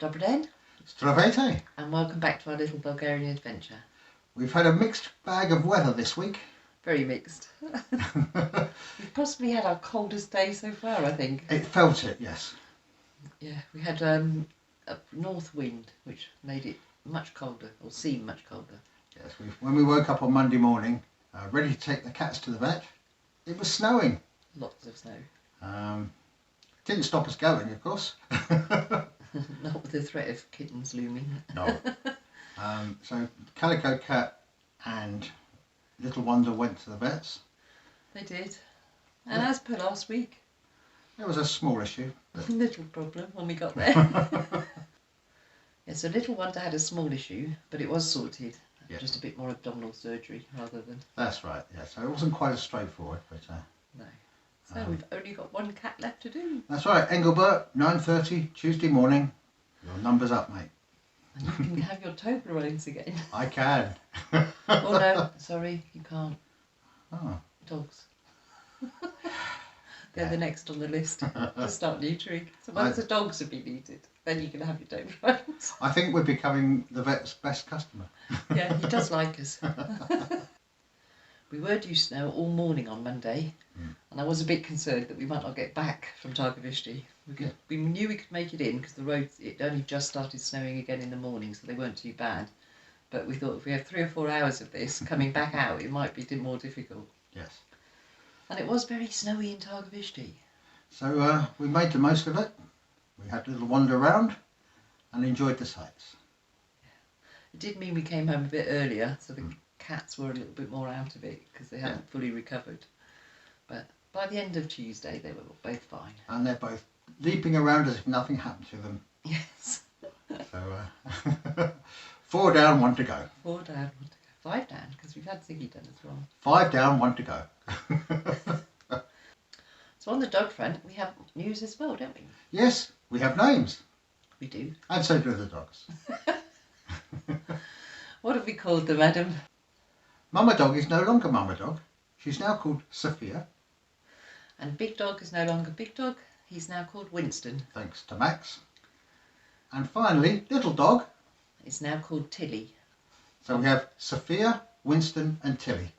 Dobry den. Zdravejte. And welcome back to our little Bulgarian adventure. We've had a mixed bag of weather this week. Very mixed. We've possibly had our coldest day so far, I think. It felt it, yes. Yeah, we had a north wind, which made it much colder, or seemed much colder. Yes, when we woke up on Monday morning, ready to take the cats to the vet, it was snowing. Lots of snow. Didn't stop us going, of course. Not with the threat of kittens looming. No. So Calico Cat and Little Wonder went to the vets. They did. And as per last week. There was a small issue. Little problem when we got there. Yeah, so Little Wonder had a small issue, but it was sorted. Yeah. Just a bit more abdominal surgery rather than... That's right, yeah. So it wasn't quite as straightforward, but... No. So we've only got one cat left to do. That's right, Engelbert, 9:30, Tuesday morning. Your number's up, mate. And you can have your Toblerones again. I can. Oh no, sorry, you can't. Oh. Dogs. They're the next on the list to start neutering. So once the dogs have been neutered, then you can have your Toblerones. I think we're becoming the vet's best customer. Yeah, he does like us. We were due snow all morning on Monday, and I was a bit concerned that we might not get back from Targovishte. We knew we could make it in because the roads, it only just started snowing again in the morning, so they weren't too bad. But we thought if we have 3 or 4 hours of this coming back out, it might be more difficult. Yes. And it was very snowy in Targovishte. So we made the most of it. We had a little wander around and enjoyed the sights. It did mean we came home a bit earlier, so the cats were a little bit more out of it because they hadn't fully recovered. But by the end of Tuesday, they were both fine. And they're both leaping around as if nothing happened to them. Yes. So 4 down, 1 to go. 4 down, 1 to go. 5 down, because we've had Ziggy done as well. 5 down, 1 to go. So on the dog front, we have news as well, don't we? Yes, we have names. We do. And so do the dogs. What have we called them, Adam? Mama Dog is no longer Mama Dog. She's now called Sophia. And Big Dog is no longer Big Dog. He's now called Winston. Thanks to Max. And finally, Little Dog is now called Tilly. So we have Sophia, Winston and Tilly.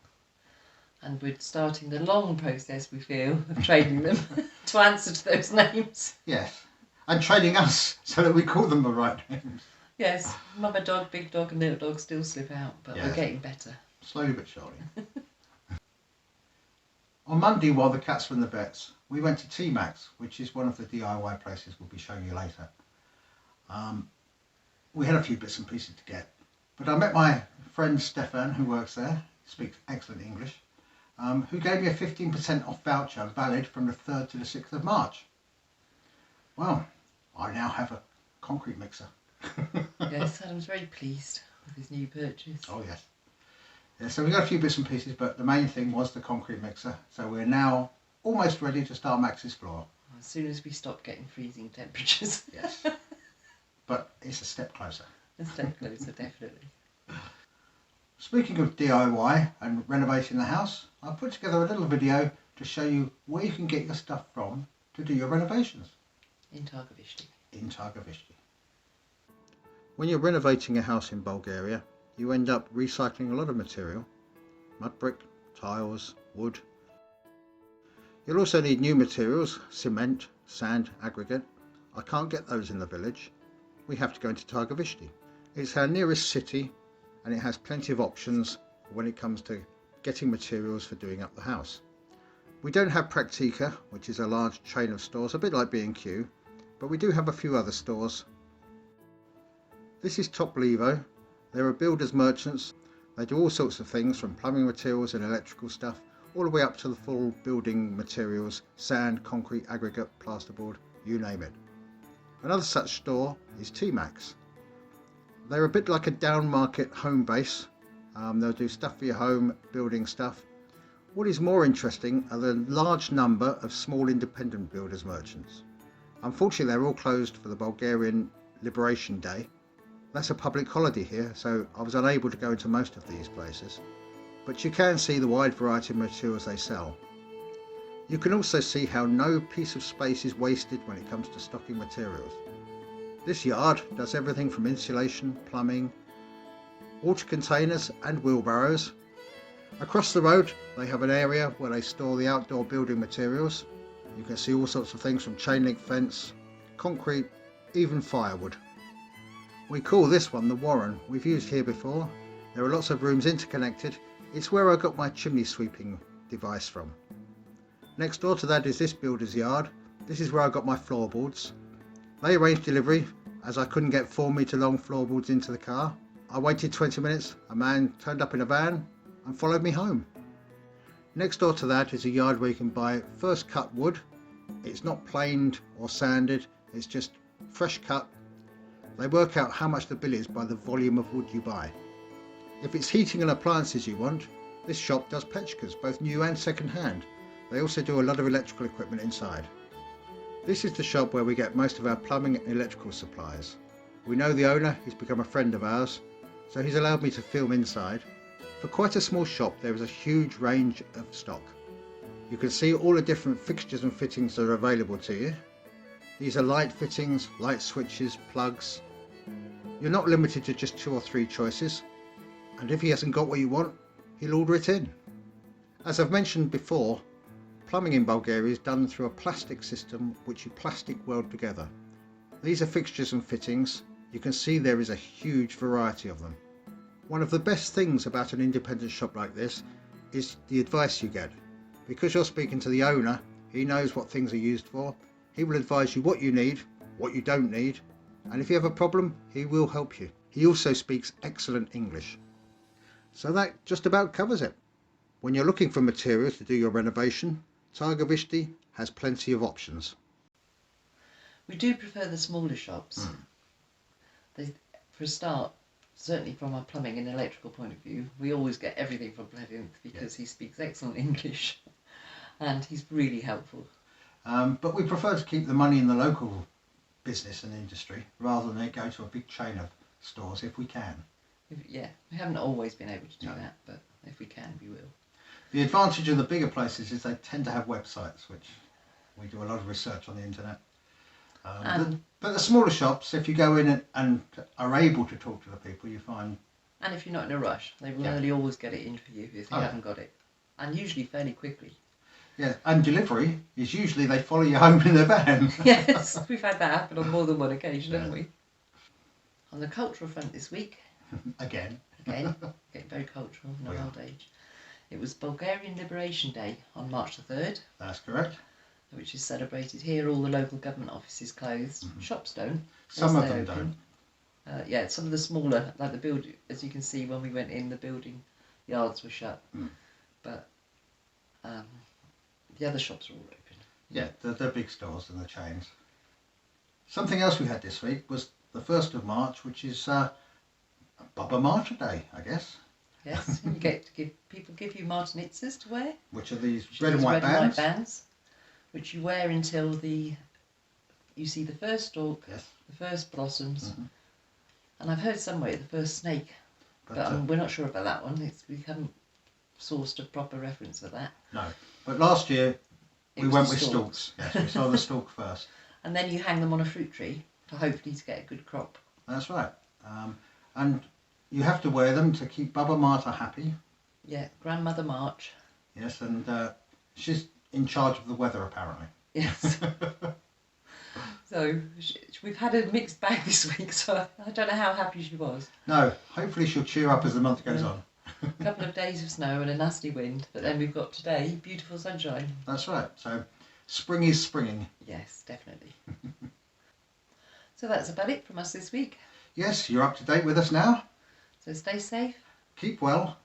And we're starting the long process, we feel, of training them to answer to those names. Yes. And training us so that we call them the right names. Yes. Mama Dog, Big Dog and Little Dog still slip out, but yes. We're getting better. Slowly but surely. On Monday, while the cats were in the vets, we went to Tmax, which is one of the DIY places we'll be showing you later. We had a few bits and pieces to get, but I met my friend Stefan, who works there, speaks excellent English, who gave me a 15% off voucher valid from the 3rd to the 6th of March. Well, I now have a concrete mixer. Yes, Adam's very pleased with his new purchase. Oh yes. Yeah, so we got a few bits and pieces, but the main thing was the concrete mixer. So we're now almost ready to start Max's floor. As soon as we stop getting freezing temperatures. Yes. But it's a step closer. A step closer, definitely. Speaking of DIY and renovating the house, I put together a little video to show you where you can get your stuff from to do your renovations. In Targovishte. In Targovishte. When you're renovating a house in Bulgaria, you end up recycling a lot of material. Mud brick, tiles, wood. You'll also need new materials, cement, sand, aggregate. I can't get those in the village. We have to go into Targovishte. It's our nearest city and it has plenty of options when it comes to getting materials for doing up the house. We don't have Praktika, which is a large chain of stores, a bit like B&Q, but we do have a few other stores. This is Top Levo. There are builders merchants. They do all sorts of things from plumbing materials and electrical stuff all the way up to the full building materials, sand, concrete, aggregate, plasterboard, you name it. Another such store is Tmax. They're a bit like a down market home base. They'll do stuff for your home, building stuff. What is more interesting are the large number of small independent builders merchants. Unfortunately, they're all closed for the Bulgarian Liberation Day. That's a public holiday here, so I was unable to go into most of these places. But you can see the wide variety of materials they sell. You can also see how no piece of space is wasted when it comes to stocking materials. This yard does everything from insulation, plumbing, water containers and wheelbarrows. Across the road they have an area where they store the outdoor building materials. You can see all sorts of things from chain link fence, concrete, even firewood. We call this one the Warren. We've used here before. There are lots of rooms interconnected. It's where I got my chimney sweeping device from. Next door to that is this builder's yard. This is where I got my floorboards. They arranged delivery as I couldn't get 4-metre long floorboards into the car. I waited 20 minutes, a man turned up in a van and followed me home. Next door to that is a yard where you can buy first cut wood. It's not planed or sanded, it's just fresh cut. They work out how much the bill is by the volume of wood you buy. If it's heating and appliances you want, this shop does Petchkas, both new and second hand. They also do a lot of electrical equipment inside. This is the shop where we get most of our plumbing and electrical supplies. We know the owner, he's become a friend of ours, so he's allowed me to film inside. For quite a small shop there is a huge range of stock. You can see all the different fixtures and fittings that are available to you. These are light fittings, light switches, plugs. You're not limited to just 2 or 3 choices, and if he hasn't got what you want, he'll order it in. As I've mentioned before, plumbing in Bulgaria is done through a plastic system which you plastic weld together. These are fixtures and fittings. You can see there is a huge variety of them. One of the best things about an independent shop like this is the advice you get. Because you're speaking to the owner, he knows what things are used for. He will advise you what you need, what you don't need, and if you have a problem, he will help you. He also speaks excellent English. So that just about covers it. When you're looking for materials to do your renovation, Targovishte has plenty of options. We do prefer the smaller shops. For a start, certainly from a plumbing and electrical point of view, we always get everything from Plinth because he speaks excellent English and he's really helpful. But we prefer to keep the money in the local business and industry rather than go to a big chain of stores if we can. We haven't always been able to do that, but if we can, we will. The advantage of the bigger places is they tend to have websites, which we do a lot of research on the internet. But the smaller shops, if you go in and are able to talk to the people, you find... And if you're not in a rush, they will nearly always get it in for you if you haven't got it. And usually fairly quickly. Yeah, and delivery is usually they follow you home in their van. Yes, we've had that happen on more than one occasion, haven't we? On the cultural front this week... Again, getting very cultural in our old age. It was Bulgarian Liberation Day on March the 3rd. That's correct. Which is celebrated here. All the local government offices closed. Shops don't. Some of them don't. Some of the smaller, like the building, as you can see when we went in, the building yards were shut. But the other shops are all open. Yeah, they're big stores and the chains. Something else we had this week was the 1st of March, which is Baba Marta Day, I guess. Yes, you get to give you martinitzes to wear. Which are these red and white bands. Which you wear until you see the first stalk, the first blossoms, and I've heard somewhere the first snake, but we're not sure about that one. We haven't sourced a proper reference for that. No, but last year we went with stalks. Yes, we saw the stalk first. And then you hang them on a fruit tree to hopefully get a good crop. That's right. And you have to wear them to keep Baba Marta happy. Yeah, Grandmother March. Yes, and she's in charge of the weather apparently. Yes. So we've had a mixed bag this week, so I don't know how happy she was. No, hopefully she'll cheer up as the month goes on. A couple of days of snow and a nasty wind, but then we've got today beautiful sunshine. That's right. So spring is springing. Yes, definitely. So that's about it from us this week. Yes, you're up to date with us now. So stay safe. Keep well.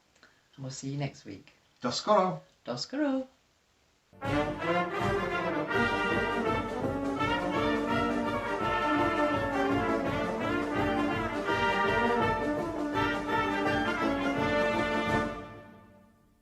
And we'll see you next week. Do skoro. Do skoro.